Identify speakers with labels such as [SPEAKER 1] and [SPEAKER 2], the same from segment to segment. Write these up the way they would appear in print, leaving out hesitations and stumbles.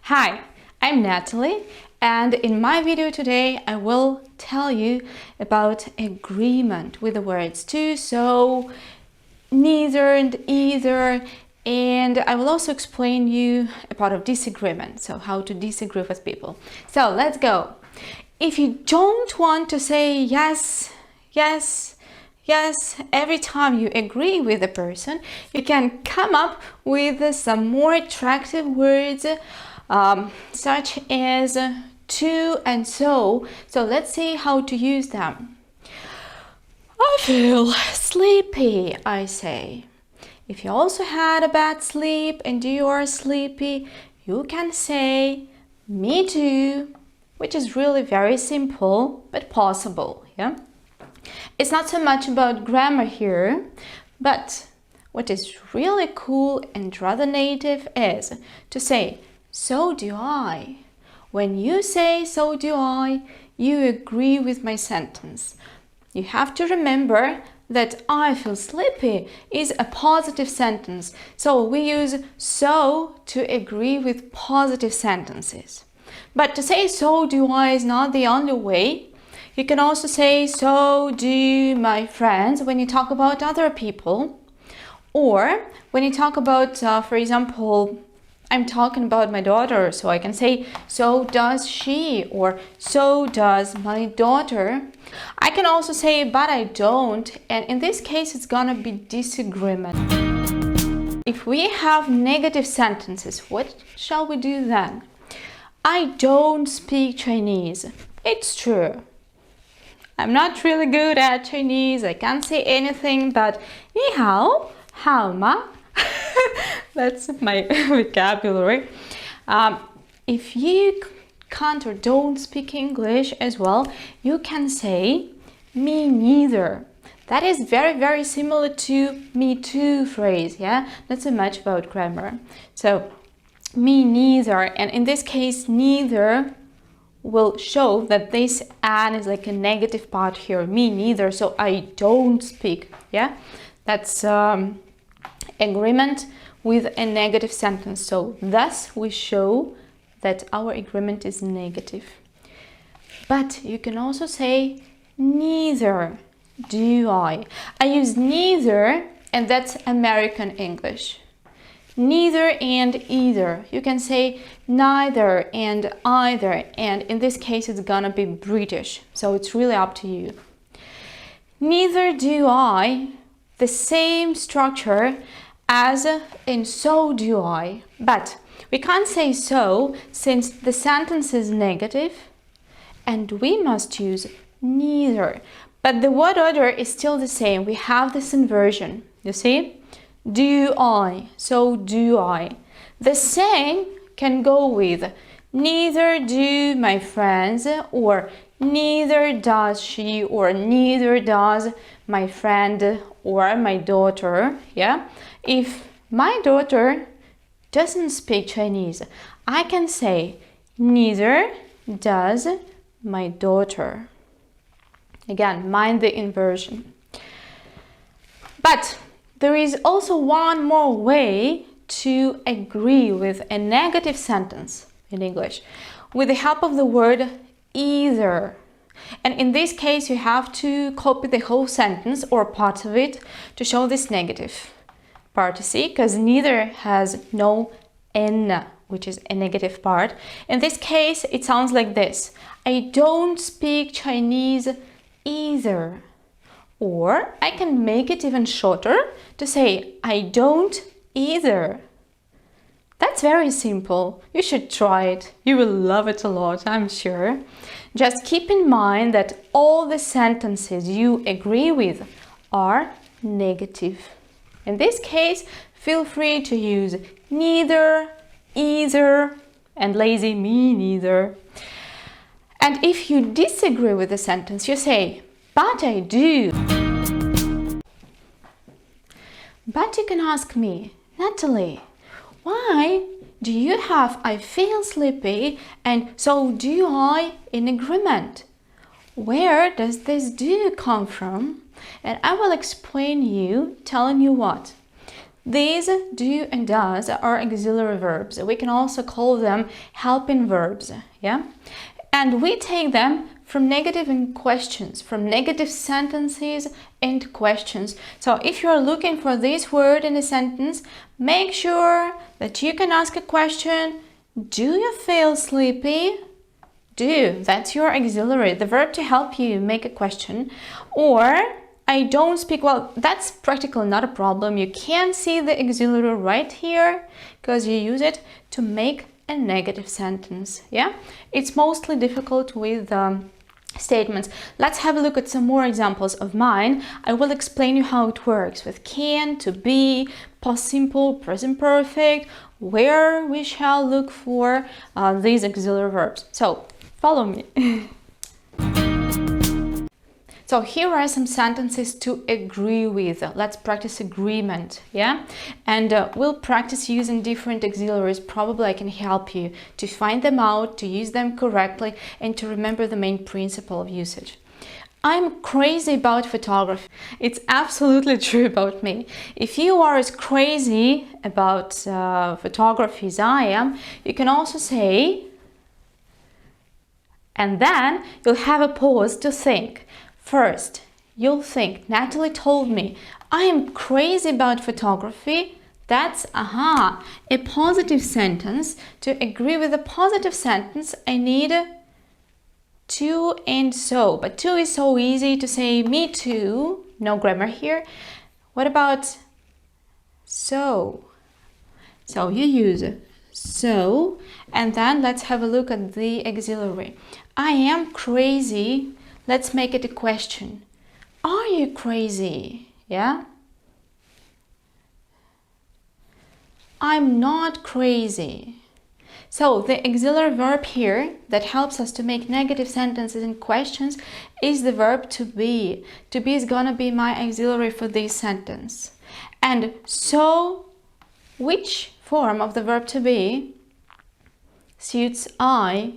[SPEAKER 1] Hi, I'm Natalie, and in my video today I will tell you about agreement with the words to, so, neither and either, and I will also explain you a part of disagreement, so how to disagree with people. So let's go. If you don't want to say yes, yes, yes every time you agree with a person, you can come up with some more attractive words such as to and so. So let's see how to use them. I feel sleepy, I say. If you also had a bad sleep and you are sleepy, you can say me too, which is really very simple but possible, yeah? It's not so much about grammar here, but what is really cool and rather native is to say so do I. When you say so do I, you agree with my sentence. You have to remember that I feel sleepy is a positive sentence, so we use so to agree with positive sentences. But to say so do I is not the only way. You can also say so do my friends when you talk about other people, or when you talk about, for example, I'm talking about my daughter, so I can say so does she, or so does my daughter. I can also say but I don't, and in this case it's gonna be disagreement. If we have negative sentences, what shall we do then? I don't speak Chinese. It's true. I'm not really good at Chinese. I can't say anything but ni hao, hao ma. That's my vocabulary. If you can't or don't speak English as well, you can say me neither. That is very similar to me too phrase, yeah? Not so much about grammar. So me neither, and in this case neither will show that this "an" is like a negative part here, me neither, so I don't speak, yeah? That's agreement with a negative sentence, so thus we show that our agreement is negative. But you can also say neither do I. I use neither, and that's American English. Neither and either. You can say neither and either, and in this case it's gonna be British, so it's really up to you. Neither do I, the same structure as in so do I, but we can't say so since the sentence is negative and we must use neither, but the word order is still the same. We have this inversion, you see? Do I, so do I. The same can go with neither do my friends, or neither does she, or neither does my friend or my daughter, yeah? If my daughter doesn't speak Chinese, I can say neither does my daughter. Again, mind the inversion. But there is also one more way to agree with a negative sentence in English, with the help of the word either. And in this case, you have to copy the whole sentence or part of it to show this negative part, you see, because neither has no N, which is a negative part. In this case, it sounds like this: I don't speak Chinese either. Or I can make it even shorter to say I don't either. That's very simple. You should try it. You will love it a lot, I'm sure. Just keep in mind that all the sentences you agree with are negative. In this case, feel free to use neither, either, and lazy me neither. And if you disagree with the sentence, you say but I do. But you can ask me, Natalie, why do you have I feel sleepy and so do I in agreement? Where does this do come from? And I will explain you, telling you what. These do and does are auxiliary verbs. We can also call them helping verbs, yeah? And we take them from negative and questions, from negative sentences and questions. So if you're looking for this word in a sentence, make sure that you can ask a question. Do you feel sleepy? Do, that's your auxiliary, the verb to help you make a question. Or I don't speak well, that's practically not a problem. You can see the auxiliary right here because you use it to make a negative sentence, yeah? It's mostly difficult with statements. Let's have a look at some more examples of mine. I will explain you how it works with can, to be, past simple, present perfect, where we shall look for these auxiliary verbs. So follow me. So here are some sentences to agree with. Let's practice agreement, yeah? And we'll practice using different auxiliaries. Probably I can help you to find them out, to use them correctly, and to remember the main principle of usage. I'm crazy about photography. It's absolutely true about me. If you are as crazy about photography as I am, you can also say, and then you'll have a pause to think. First, you'll think, Natalie told me, I am crazy about photography. That's, a positive sentence. To agree with a positive sentence, I need to and so. But to is so easy to say, me too. No grammar here. What about so? So you use so, and then let's have a look at the auxiliary. I am crazy. Let's make it a question. Are you crazy? Yeah? I'm not crazy. So the auxiliary verb here that helps us to make negative sentences and questions is the verb to be. To be is gonna be my auxiliary for this sentence. And so, which form of the verb to be suits I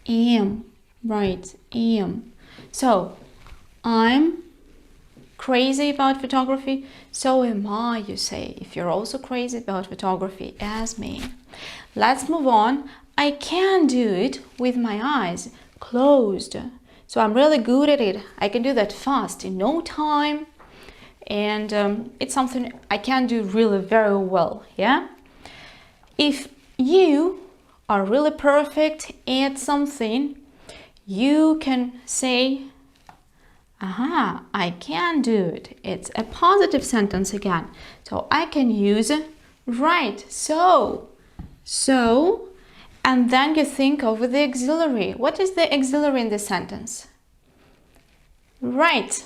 [SPEAKER 1] am? Right, am. So, I'm crazy about photography, so am I, you say, if you're also crazy about photography as me. Let's move on. I can do it with my eyes closed. So I'm really good at it. I can do that fast in no time. And it's something I can do really very well, yeah? If you are really perfect at something, you can say, I can do it. It's a positive sentence again. So I can use right, so, and then you think over the auxiliary. What is the auxiliary in this sentence? Right,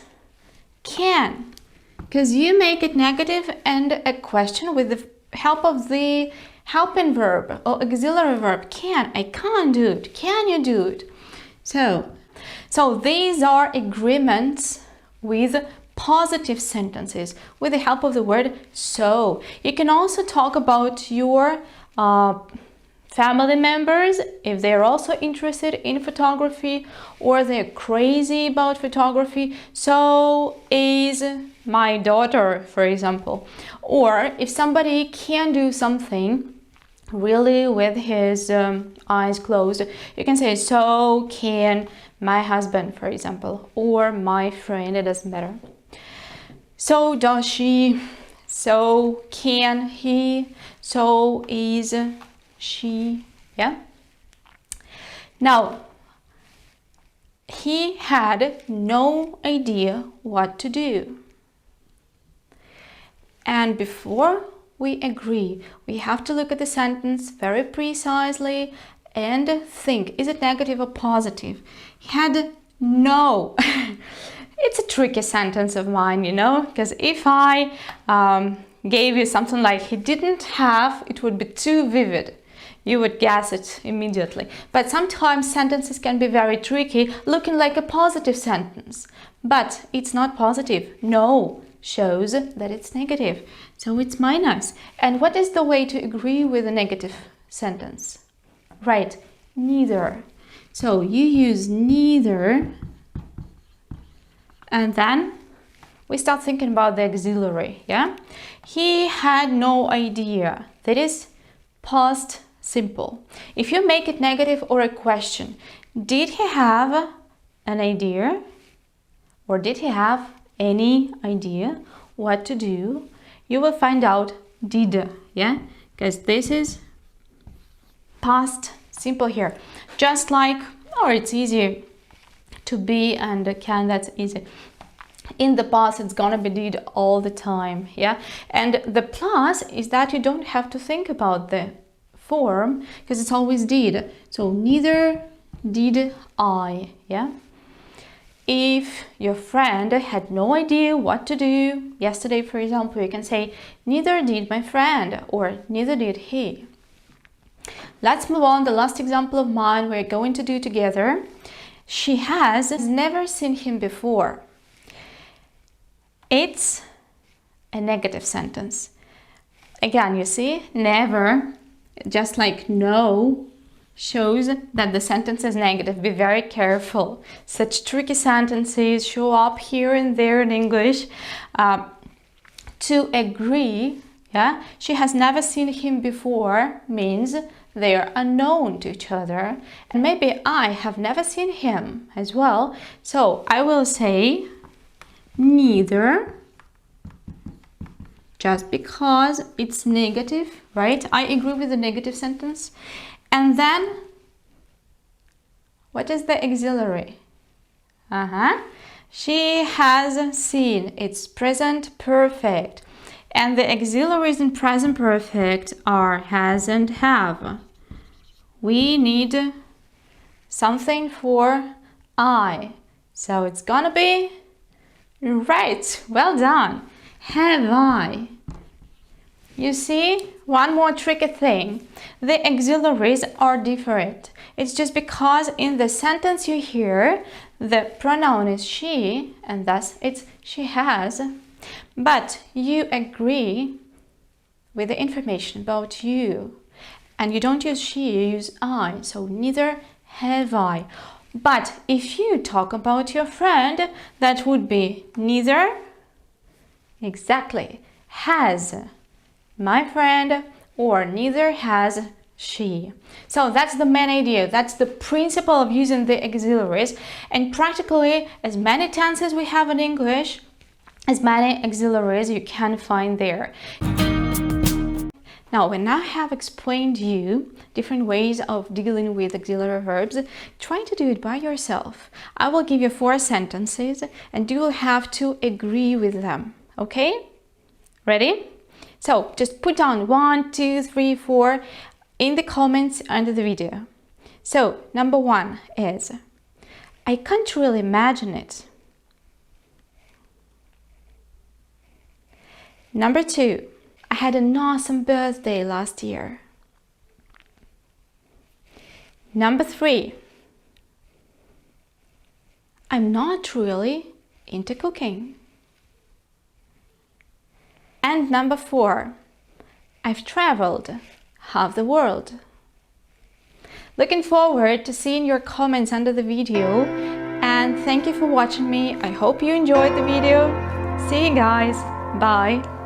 [SPEAKER 1] can, because you make it negative and a question with the help of the helping verb or auxiliary verb. Can, I can't do it. Can you do it? So these are agreements with positive sentences with the help of the word so. You can also talk about your family members if they're also interested in photography or they're crazy about photography. So is my daughter, for example. Or if somebody can do something really with his eyes closed, you can say so can my husband, for example, or my friend, it doesn't matter. So does she, so can he, so is she, yeah? Now, he had no idea what to do. And before we agree, we have to look at the sentence very precisely and think, is it negative or positive? He had no. It's a tricky sentence of mine, you know, because if I gave you something like he didn't have, it would be too vivid. You would guess it immediately. But sometimes sentences can be very tricky, looking like a positive sentence. But it's not positive. No shows that it's negative. So it's minus. And what is the way to agree with a negative sentence? Right, neither. So you use neither and then we start thinking about the auxiliary, yeah? He had no idea. That is past simple. If you make it negative or a question, did he have an idea? Or did he have any idea what to do? You will find out did, yeah? Because this is past simple here. Just like, or it's easy to be and can, that's easy. In the past, it's gonna be did all the time, yeah? And the plus is that you don't have to think about the form because it's always did. So neither did I, yeah? If your friend had no idea what to do yesterday, for example, you can say neither did my friend or neither did he. Let's move on. The last example of mine we're going to do together. She has never seen him before. It's a negative sentence. Again, you see, never, just like no, shows that the sentence is negative. Be very careful. Such tricky sentences show up here and there in English. To agree, yeah, she has never seen him before means they are unknown to each other. And maybe I have never seen him as well. So I will say neither, just because it's negative, right? I agree with the negative sentence. And then, what is the auxiliary? She has seen. It's present perfect. And the auxiliaries in present perfect are has and have. We need something for I. So it's gonna be right. Well done. Have I. You see, one more tricky thing. The auxiliaries are different. It's just because in the sentence you hear the pronoun is she and thus it's she has. But you agree with the information about you. And you don't use she, you use I. So neither have I. But if you talk about your friend, that would be neither, exactly, has my friend, or neither has she. So that's the main idea. That's the principle of using the auxiliaries. And practically as many tenses we have in English, as many auxiliaries you can find there. Now, when I have explained you different ways of dealing with auxiliary verbs, try to do it by yourself. I will give you 4 sentences and you will have to agree with them. Okay? Ready? So just put down 1, 2, 3, 4 in the comments under the video. So number 1 is, I can't really imagine it. Number 2, I had an awesome birthday last year. Number 3, I'm not really into cooking. And number 4, I've traveled half the world. Looking forward to seeing your comments under the video, and thank you for watching me. I hope you enjoyed the video. See you guys. Bye.